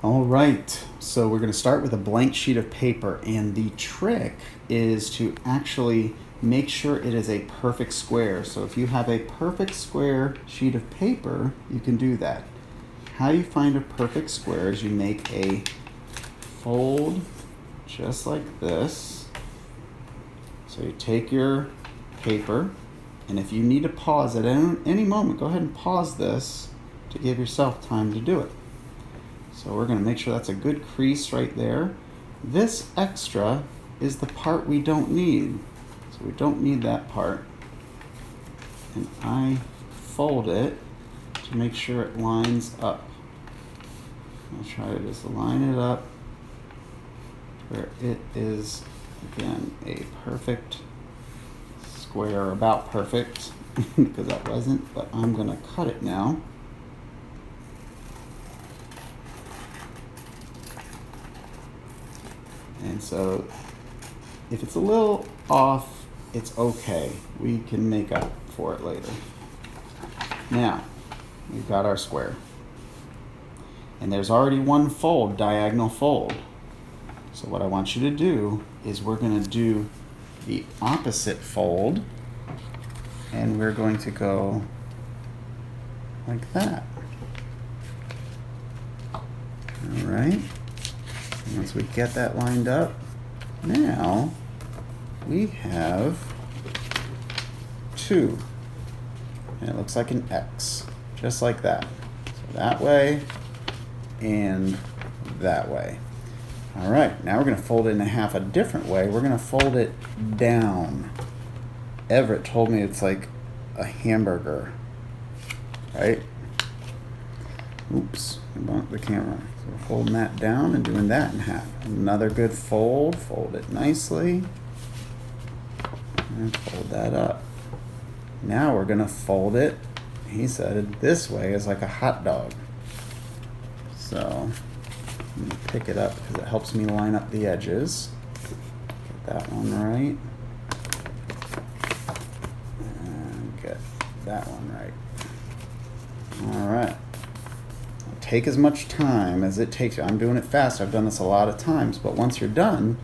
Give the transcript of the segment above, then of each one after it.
All right, so we're going to start with a blank sheet of paper, and the trick is to actually make sure it is a perfect square. So if you have a perfect square sheet of paper, you can do that. How you find a perfect square is you make a fold just like this. So you take your paper, and if you need to pause at any moment, go ahead and pause this to give yourself time to do it. So we're going to make sure that's a good crease right there. This extra is the part we don't need. So we don't need that part. And I fold it to make sure it lines up. I'll try to just line it up where it is, again, a perfect square, or about perfect, because that wasn't, but I'm going to cut it now. And so if it's a little off, it's okay. We can make up for it later. Now, we've got our square. And there's already one fold, diagonal fold. So what I want you to do is we're going to do the opposite fold. And we're going to go like that. All right. Once we get that lined up, now we have two. And it looks like an X, just like that. So that way and that way. All right, now we're going to fold it in half a different way. We're going to fold it down. Everett told me it's like a hamburger, right? Oops, I bumped the camera. So we're folding that down and doing that in half. Another good fold. Fold it nicely. And fold that up. Now we're going to fold it, he said it this way, is like a hot dog. So I'm going to pick it up because it helps me line up the edges. Get that one right. And get that one right. All right. Take as much time as it takes you. I'm doing it fast. I've done this a lot of times, but once you're done,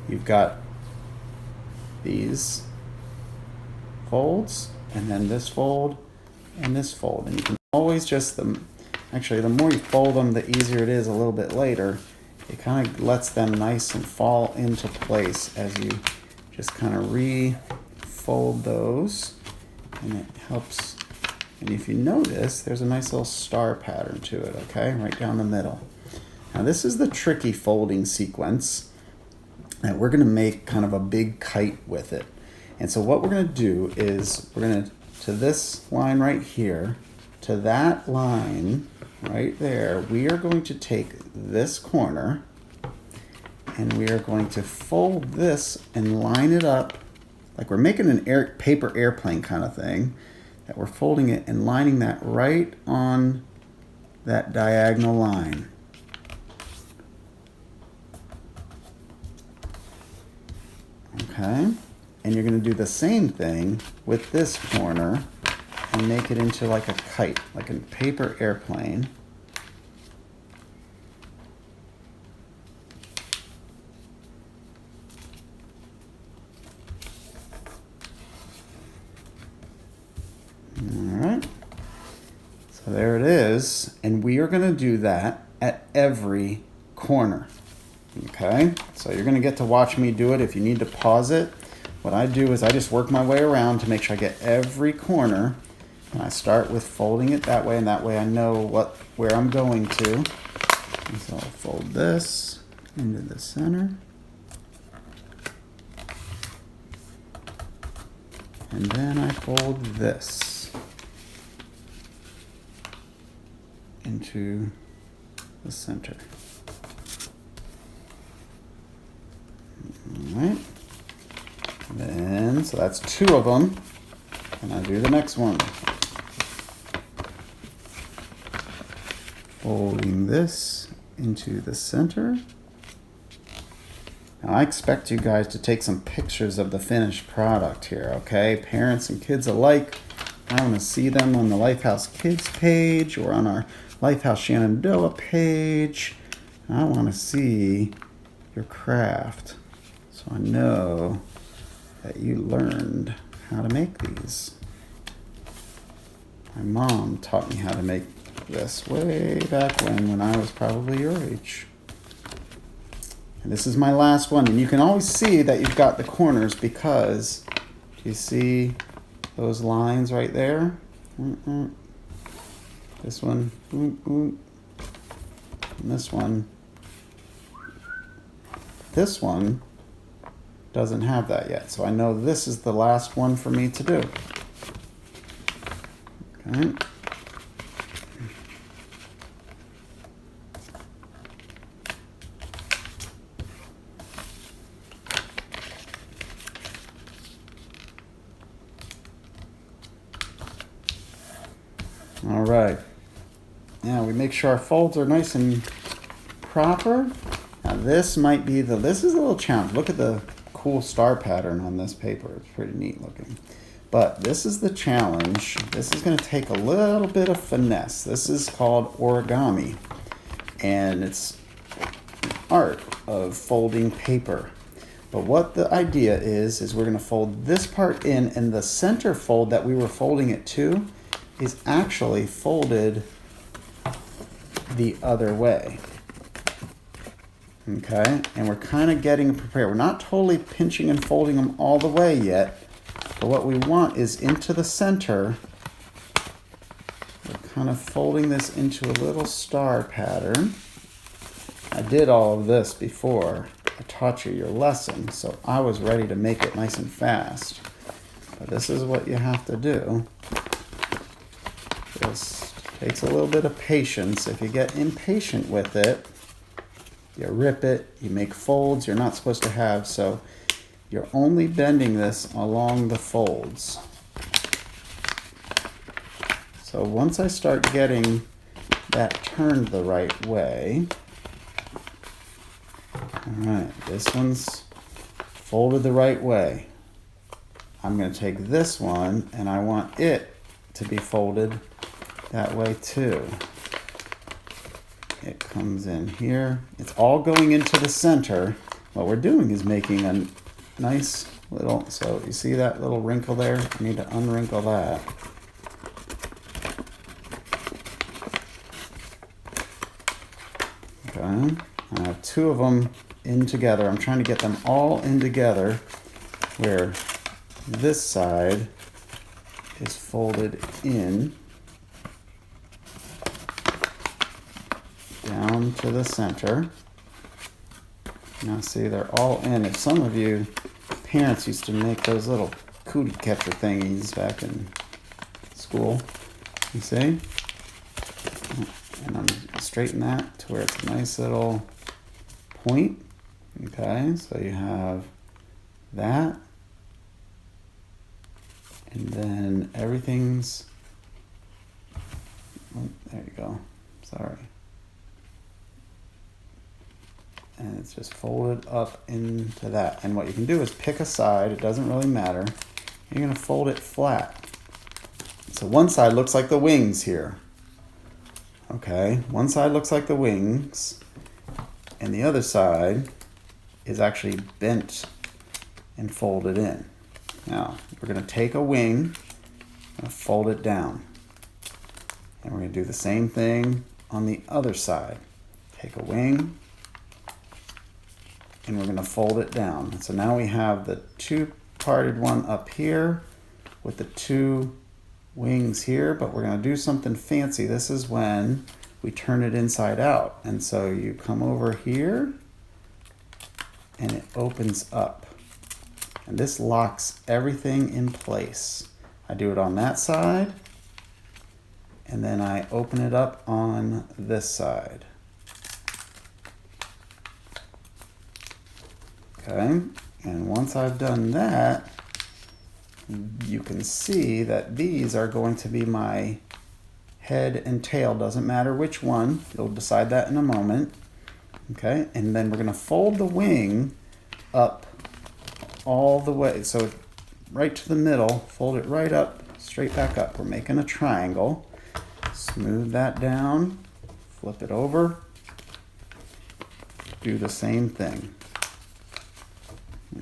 you've got these folds, and then this fold, and this fold. And you can always just, actually, the more you fold them, the easier it is a little bit later. It kind of lets them nice and fall into place as you just kind of re-fold those, and it helps. And if you notice, there's a nice little star pattern to it, okay? Right down the middle. Now this is the tricky folding sequence that we're gonna make kind of a big kite with it. And so what we're gonna do is we're gonna, to this line right here, to that line right there, we are going to take this corner and we are going to fold this and line it up like we're making an paper airplane kind of thing. That we're folding it and lining that right on that diagonal line. Okay, and you're going to do the same thing with this corner and make it into like a kite, like a paper airplane. So there it is, and we are going to do that at every corner. Okay, so you're going to get to watch me do it. If you need to pause it, what I do is I just work my way around to make sure I get every corner, and I start with folding it that way, and that way I know where I'm going to. And so I'll fold this into the center, and then I fold this into the center. All right. Then, so that's two of them. And I do the next one. Folding this into the center. Now I expect you guys to take some pictures of the finished product here, okay? Parents and kids alike. I want to see them on the Lifehouse Kids page or on our Lifehouse Shenandoah page. I want to see your craft so I know that you learned how to make these. My mom taught me how to make this way back when I was probably your age. And this is my last one, and you can always see that you've got the corners because, do you see those lines right there? This one, and this one. This one doesn't have that yet, so I know this is the last one for me to do. Okay. All right. Now we make sure our folds are nice and proper. Now this might be this is a little challenge. Look at the cool star pattern on this paper. It's pretty neat looking. But this is the challenge. This is going to take a little bit of finesse. This is called origami. And it's an art of folding paper. But what the idea is we're going to fold this part in, and the center fold that we were folding it to is actually folded the other way. Okay, and we're kind of getting prepared. We're not totally pinching and folding them all the way yet, but what we want is into the center. We're kind of folding this into a little star pattern. I did all of this before I taught you your lesson, so I was ready to make it nice and fast. But this is what you have to do. This takes a little bit of patience. If you get impatient with it, you rip it, you make folds you're not supposed to have, so you're only bending this along the folds. So once I start getting that turned the right way, all right, this one's folded the right way. I'm going to take this one and I want it to be folded that way too. It comes in here. It's all going into the center. What we're doing is making a nice little, so you see that little wrinkle there? I need to unwrinkle that. Okay, I have two of them in together. I'm trying to get them all in together where this side is folded in down to the center. Now see, they're all in. If some of you parents used to make those little cootie catcher thingies back in school, you see? And I'm straighten that to where it's a nice little point. Okay, so you have that. And then everything's, oh, there you go, sorry. And it's just folded up into that. And what you can do is pick a side, it doesn't really matter. You're gonna fold it flat. So one side looks like the wings here. Okay, one side looks like the wings, and the other side is actually bent and folded in. Now, we're gonna take a wing and fold it down. And we're gonna do the same thing on the other side. Take a wing, and we're gonna fold it down. So now we have the two-parted one up here with the two wings here, but we're gonna do something fancy. This is when we turn it inside out. And so you come over here and it opens up. And this locks everything in place. I do it on that side, and then I open it up on this side. Okay, and once I've done that, you can see that these are going to be my head and tail. Doesn't matter which one, you'll decide that in a moment. Okay, and then we're gonna fold the wing up all the way. So right to the middle, fold it right up, straight back up. We're making a triangle. Smooth that down, flip it over. do the same thing.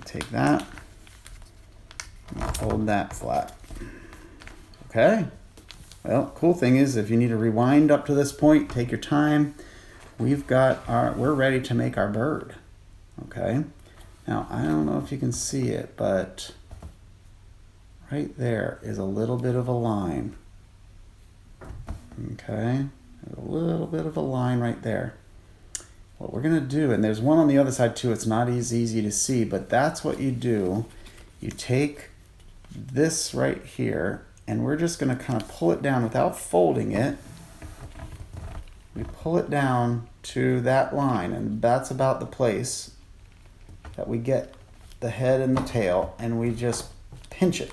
Take that and fold that flat. Okay. Well, cool thing is if you need to rewind up to this point, take your time. We're ready to make our bird. Okay. Now, I don't know if you can see it, but right there is a little bit of a line. Okay. There's a little bit of a line right there. What we're going to do, and there's one on the other side too, it's not as easy to see, but that's what you do. You take this right here, and we're just going to kind of pull it down without folding it. We pull it down to that line, and that's about the place that we get the head and the tail, and we just pinch it.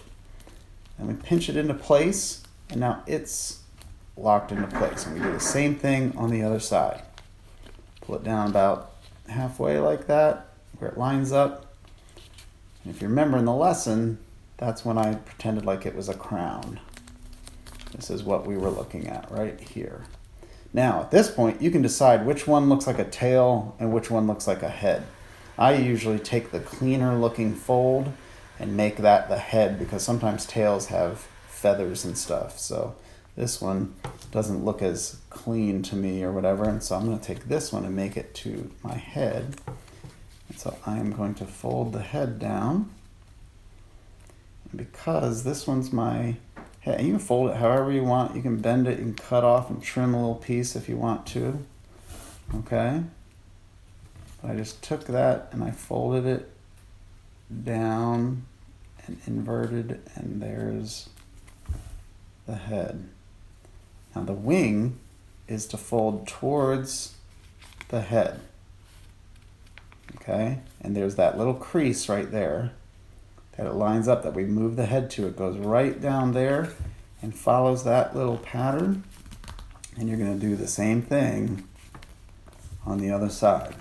And we pinch it into place, and now it's locked into place. And we do the same thing on the other side. Pull it down about halfway like that, where it lines up. And if you remember in the lesson, that's when I pretended like it was a crown. This is what we were looking at right here. Now, at this point, you can decide which one looks like a tail and which one looks like a head. I usually take the cleaner looking fold and make that the head, because sometimes tails have feathers and stuff. So this one doesn't look as clean to me or whatever, and so I'm going to take this one and make it to my head. And so I am going to fold the head down. And because this one's my head, you can fold it however you want. You can bend it, you can cut off and trim a little piece if you want to. Okay? But I just took that and I folded it down and inverted, and there's the head. Now the wing is to fold towards the head. Okay? And there's that little crease right there that it lines up, that we move the head to. It goes right down there and follows that little pattern. And you're going to do the same thing on the other side,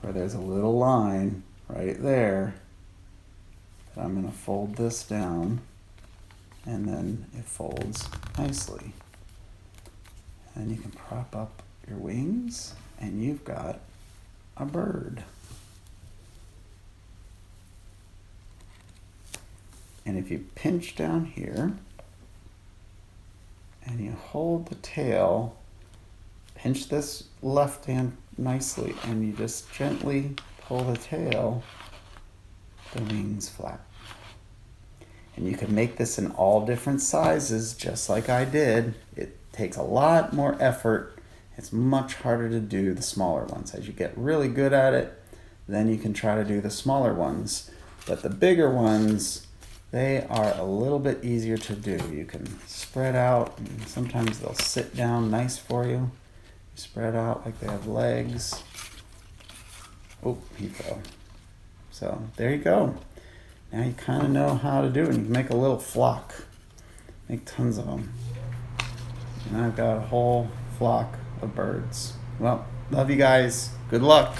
where there's a little line right there that I'm going to fold this down, and then it folds nicely. And you can prop up your wings, and you've got a bird. And if you pinch down here and you hold the tail, pinch this left hand nicely, and you just gently pull the tail, the wings flap. And you can make this in all different sizes, just like I did. It takes a lot more effort. It's much harder to do the smaller ones. As you get really good at it, then you can try to do the smaller ones. But the bigger ones, they are a little bit easier to do. You can spread out, and sometimes they'll sit down nice for you. Spread out like they have legs. Oh, he fell. So there you go. Now you kind of know how to do it. You can make a little flock. Make tons of them. And I've got a whole flock of birds. Well, love you guys. Good luck.